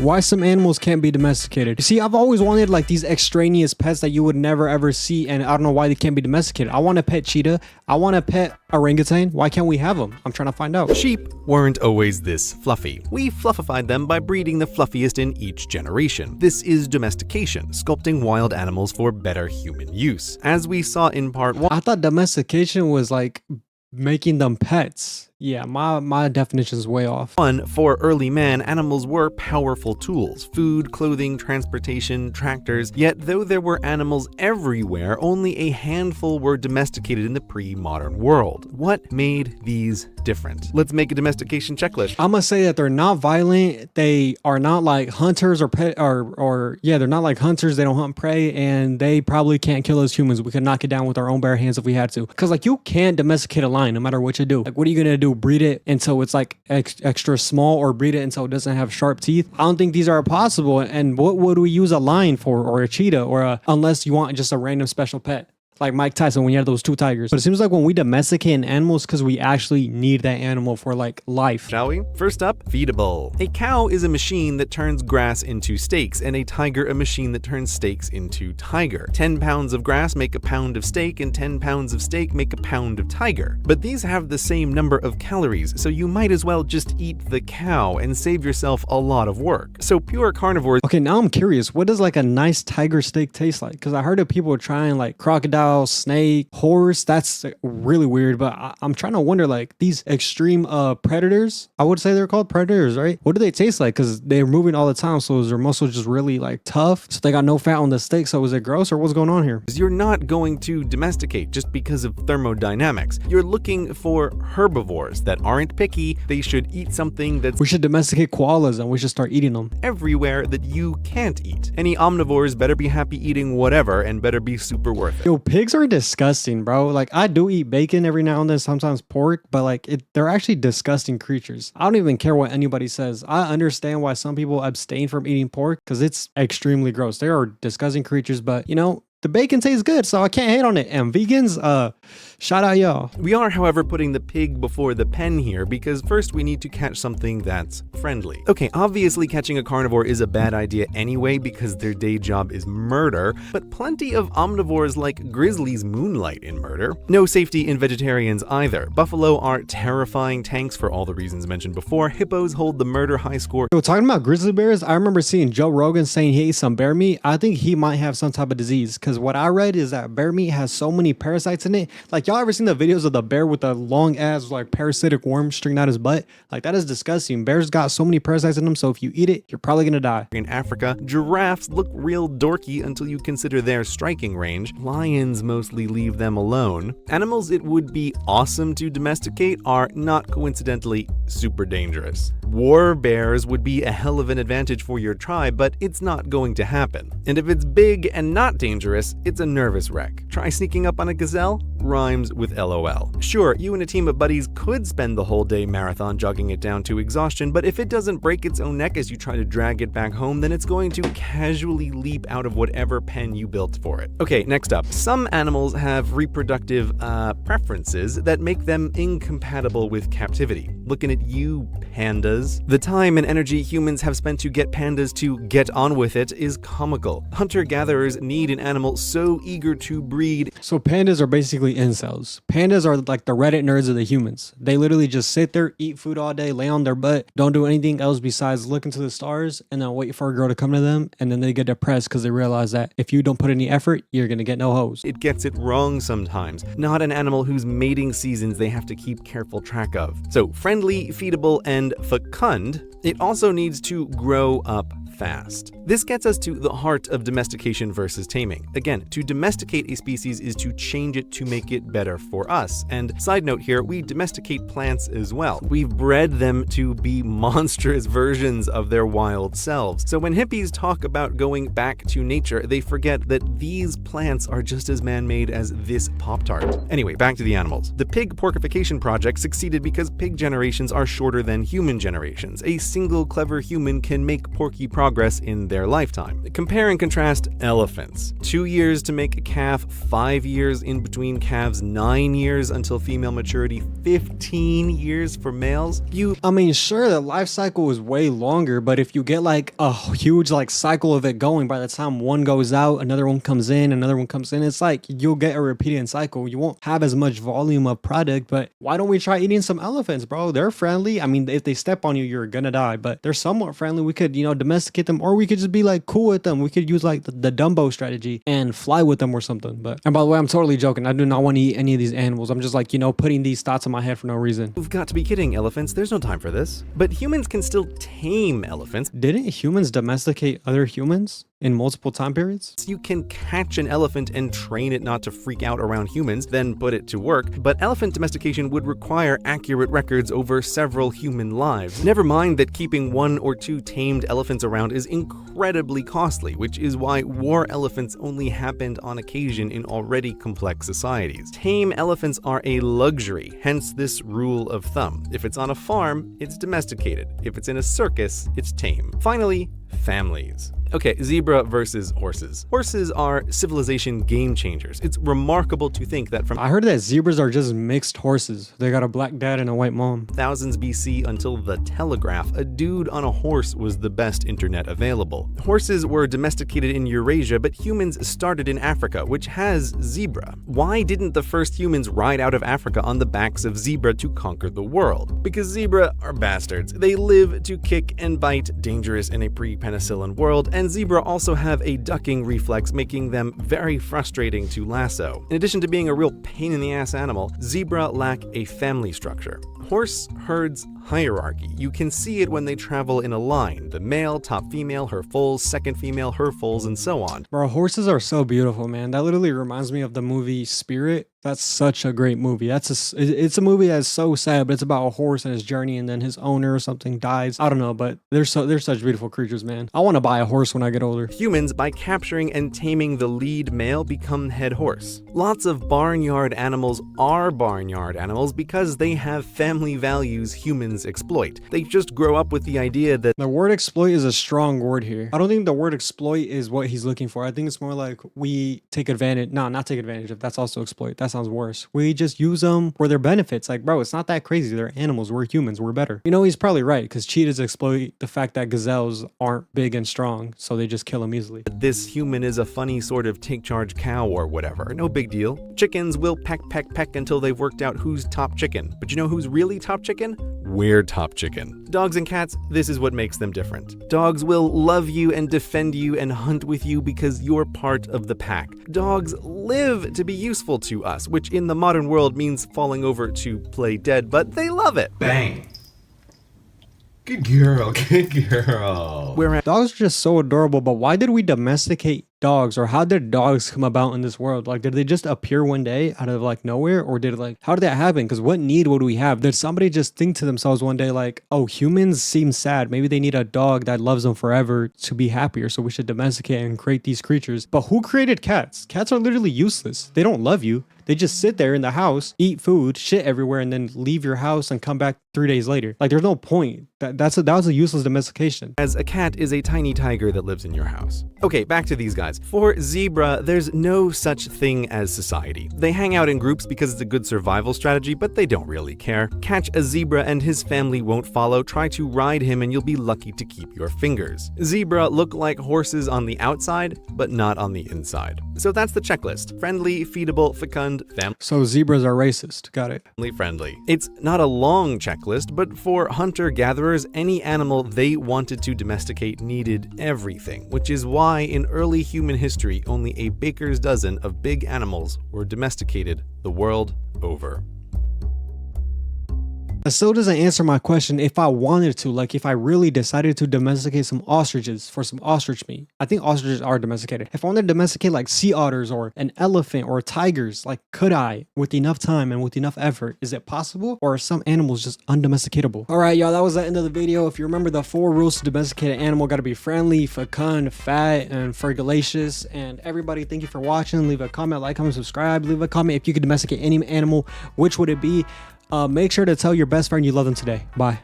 Why some animals can't be domesticated? You see, I've always wanted like these extraneous pets that you would never ever see, and I don't know why they can't be domesticated. I want to pet cheetah. I want to pet orangutan. Why can't we have them? I'm trying to find out. Sheep weren't always this fluffy. We fluffified them by breeding the fluffiest in each generation. This is domestication, sculpting wild animals for better human use. As we saw in part 1, I thought domestication was like making them pets. Yeah, my definition is way off. For early man, animals were powerful tools: food, clothing, transportation, tractors. Yet though there were animals everywhere, only a handful were domesticated in the pre-modern world. What made these different? Let's make a domestication checklist. I'm gonna say that they're not violent. They are not like hunters or they're not like hunters. They don't hunt prey, and they probably can't kill us humans. We could knock it down with our own bare hands if we had to. Cause like you can't domesticate a lion no matter what you do. Like what are you gonna do? Breed it until it's like extra small, or breed it until it doesn't have sharp teeth? I don't think these are possible. And what would we use a lion for, or a cheetah, or unless you want just a random special pet? Like Mike Tyson when you had those 2 tigers. But it seems like when we domesticate an animal, it's because we actually need that animal for like life. Shall we? First up, feedable. A cow is a machine that turns grass into steaks, and a tiger a machine that turns steaks into tiger. 10 pounds of grass make a pound of steak, and 10 pounds of steak make a pound of tiger. But these have the same number of calories, so you might as well just eat the cow and save yourself a lot of work. So pure carnivores. Okay, now I'm curious. What does like a nice tiger steak taste like? Because I heard of people trying like crocodile, snake, horse. That's really weird, but I'm trying to wonder, like these extreme predators, I would say they're called predators, right? What do they taste like? Because they're moving all the time, so is their muscles just really like tough, so they got no fat on the steak? So is it gross, or what's going on here? You're not going to domesticate just because of thermodynamics. You're looking for herbivores that aren't picky. They should eat something that's... We should domesticate koalas and we should start eating them everywhere that you can't eat. Any omnivores better be happy eating whatever and better be super worth it. Yo, pigs are disgusting, bro. Like I do eat bacon every now and then, sometimes pork, but like they're actually disgusting creatures. I don't even care what anybody says. I understand why some people abstain from eating pork because it's extremely gross. They are disgusting creatures, but you know, the bacon tastes good, so I can't hate on it. And vegans, shout out y'all. We are, however, putting the pig before the pen here because first we need to catch something that's friendly. Okay, obviously catching a carnivore is a bad idea anyway because their day job is murder, but plenty of omnivores like grizzlies moonlight in murder. No safety in vegetarians either. Buffalo are terrifying tanks for all the reasons mentioned before. Hippos hold the murder high score. Yo, talking about grizzly bears, I remember seeing Joe Rogan saying he ate some bear meat. I think he might have some type of disease, because what I read is that bear meat has so many parasites in it. Like, y'all ever seen the videos of the bear with the long ass like parasitic worm stringing out his butt? Like, that is disgusting. Bears got so many parasites in them, so if you eat it, you're probably gonna die. In Africa, giraffes look real dorky until you consider their striking range. Lions mostly leave them alone. Animals it would be awesome to domesticate are not coincidentally super dangerous. War bears would be a hell of an advantage for your tribe, but it's not going to happen. And if it's big and not dangerous, it's a nervous wreck. Try sneaking up on a gazelle? Rhymes with LOL. Sure, you and a team of buddies could spend the whole day marathon jogging it down to exhaustion, but if it doesn't break its own neck as you try to drag it back home, then it's going to casually leap out of whatever pen you built for it. Okay, next up. Some animals have reproductive preferences that make them incompatible with captivity. Looking at you, pandas. The time and energy humans have spent to get pandas to get on with it is comical. Hunter-gatherers need an animal so eager to breed. So pandas are basically incels. Pandas are like the Reddit nerds of the humans. They literally just sit there, eat food all day, lay on their butt, don't do anything else besides look into the stars and then wait for a girl to come to them, and then they get depressed because they realize that if you don't put any effort, you're gonna get no hoes. It gets it wrong sometimes. Not an animal whose mating seasons they have to keep careful track of. So friendly, feedable, and fecund, it also needs to grow up fast. This gets us to the heart of domestication versus taming. Again, to domesticate a species is to change it to make it better for us. And side note here, we domesticate plants as well. We've bred them to be monstrous versions of their wild selves. So when hippies talk about going back to nature, they forget that these plants are just as man-made as this Pop-Tart. Anyway, back to the animals. The pig porkification project succeeded because pig generations are shorter than human generations. A single clever human can make porky progress progress in their lifetime. Compare and contrast elephants. 2 years to make a calf, 5 years in between calves, 9 years until female maturity, 15 years for males. I mean, sure, the life cycle is way longer, but if you get like a huge like cycle of it going, by the time one goes out, another one comes in, another one comes in, it's like you'll get a repeating cycle. You won't have as much volume of product, but why don't we try eating some elephants, bro? They're friendly. I mean, if they step on you, you're gonna die, but they're somewhat friendly. We could, domesticate them, or we could just be like cool with them. We could use like the Dumbo strategy and fly with them or something. But, and by the way, I'm totally joking. I do not want to eat any of these animals. I'm just like, putting these thoughts in my head for no reason. You've got to be kidding, elephants. There's no time for this. But humans can still tame elephants. Didn't humans domesticate other humans in multiple time periods? You can catch an elephant and train it not to freak out around humans, then put it to work, but elephant domestication would require accurate records over several human lives. Never mind that keeping 1 or 2 tamed elephants around is incredibly costly, which is why war elephants only happened on occasion in already complex societies. Tame elephants are a luxury, hence this rule of thumb. If it's on a farm, it's domesticated. If it's in a circus, it's tame. Finally, families. Okay, zebra versus horses. Horses are civilization game changers. It's remarkable to think that from I heard that zebras are just mixed horses. They got a black dad and a white mom. thousands BC until the telegraph, a dude on a horse was the best internet available. Horses were domesticated in Eurasia, but humans started in Africa, which has zebra. Why didn't the first humans ride out of Africa on the backs of zebra to conquer the world? Because zebra are bastards. They live to kick and bite, dangerous in a pre-penicillin world, and zebra also have a ducking reflex, making them very frustrating to lasso. In addition to being a real pain in the ass animal, zebra lack a family structure. Horse herds hierarchy. You can see it when they travel in a line. The male, top female, her foals, second female, her foals, and so on. Bro, horses are so beautiful, man. That literally reminds me of the movie Spirit. That's such a great movie. It's a movie that's so sad, but it's about a horse and his journey, and then his owner or something dies. I don't know, but they're such beautiful creatures, man. I want to buy a horse when I get older. Humans, by capturing and taming the lead male, become head horse. Lots of barnyard animals are barnyard animals because they have family values humans exploit. They just grow up with the idea that the word exploit is a strong word here. I don't think the word exploit is what he's looking for. I think it's more like we take advantage. No, not take advantage of. That's also exploit. That sounds worse. We just use them for their benefits. Like, bro, it's not that crazy. They're animals. We're humans. We're better. He's probably right, because cheetahs exploit the fact that gazelles aren't big and strong, so they just kill them easily. this human is a funny sort of take charge cow or whatever. No big deal. Chickens will peck until they've worked out who's top chicken. But you know who's really top chicken? We're top chicken. Dogs and cats, this is what makes them different. Dogs will love you and defend you and hunt with you because you're part of the pack. Dogs live to be useful to us, which in the modern world means falling over to play dead, but they love it. Bang. Good girl, good girl. Whereas Dogs are just so adorable, but why did we domesticate dogs, or how did dogs come about in this world? Like, did they just appear one day out of like nowhere, or how did that happen? Because what need would we have? Did somebody just think to themselves one day like, oh, humans seem sad, maybe they need a dog that loves them forever to be happier, so we should domesticate and create these creatures? But who created cats? Cats are literally useless. They don't love you. They just sit there in the house, eat food, shit everywhere, and then leave your house and come back 3 days later. Like, there's no point. That was a useless domestication. as a cat is a tiny tiger that lives in your house. Okay, back to these guys. For zebra, there's no such thing as society. They hang out in groups because it's a good survival strategy, but they don't really care. Catch a zebra and his family won't follow. Try to ride him and you'll be lucky to keep your fingers. Zebra look like horses on the outside, but not on the inside. So that's the checklist. Friendly, feedable, fecund, So zebras are racist. Got it. family friendly. It's not a long checklist, but for hunter-gatherers, any animal they wanted to domesticate needed everything, which is why in early human history, only a baker's dozen of big animals were domesticated the world over. That still doesn't answer my question. If I wanted to, like if I really decided to domesticate some ostriches for some ostrich meat, I think ostriches are domesticated. If I wanted to domesticate like sea otters or an elephant or tigers, like could I, with enough time and with enough effort? Is it possible? Or are some animals just undomesticatable? All right, y'all, that was the end of the video. If you remember, the 4 rules to domesticate an animal: got to be friendly, fecund, fat, and fergalicious. And everybody, thank you for watching. Leave a comment, like, comment, subscribe. Leave a comment if you could domesticate any animal, which would it be? Make sure to tell your best friend you love them today. Bye.